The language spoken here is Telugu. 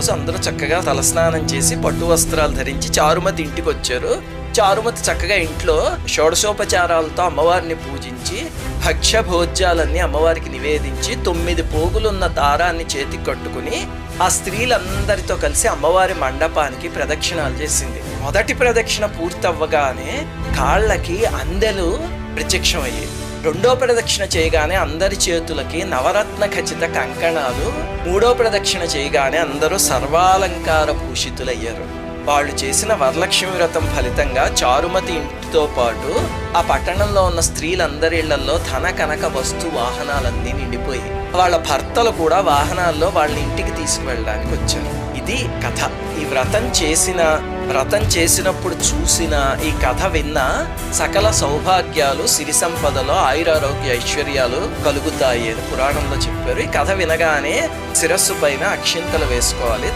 రోజు అందరూ చక్కగా తలస్నానం చేసి పట్టు వస్త్రాలు ధరించి చారుమతి ఇంటికి వచ్చారు. చారుమతి చక్కగా ఇంట్లో షోడశోపచారాలతో అమ్మవారిని పూజించి భక్ష్య భోజ్యాలన్నీ అమ్మవారికి నివేదించి 9 పోగులున్న దారాన్ని చేతికి కట్టుకుని ఆ స్త్రీలందరితో కలిసి అమ్మవారి మండపానికి ప్రదక్షిణాలు చేసింది. మొదటి ప్రదక్షిణ పూర్తవ్వగానే కాళ్ళకి అందెలు ప్రత్యక్షమయ్యాయి. రెండో ప్రదక్షిణ చేయగానే అందరి చేతులకి నవరత్న ఖచ్చిత కంకణాలు, మూడో ప్రదక్షిణ చేయగానే అందరూ సర్వాలంకార భూషితులయ్యారు. వాళ్ళు చేసిన వరలక్ష్మి వ్రతం ఫలితంగా చారుమతి ఇంటితో పాటు ఆ పట్టణంలో ఉన్న స్త్రీలందరి ఇళ్లలో ధన కనక వస్తు వాహనాలన్నీ నిండిపోయి వాళ్ళ భర్తలు కూడా వాహనాల్లో వాళ్ళ ఇంటికి తీసుకువెళ్ళడానికి వచ్చారు. ఇది కథ. ఈ వ్రతం చేసినప్పుడు చూసిన ఈ కథ విన్న సకల సౌభాగ్యాలు, సిరి సంపదలో ఆయురారోగ్య ఐశ్వర్యాలు కలుగుతాయి అని పురాణంలో చెప్పారు. ఈ కథ వినగానే శిరస్సు పైన అక్షింతలు వేసుకోవాలి.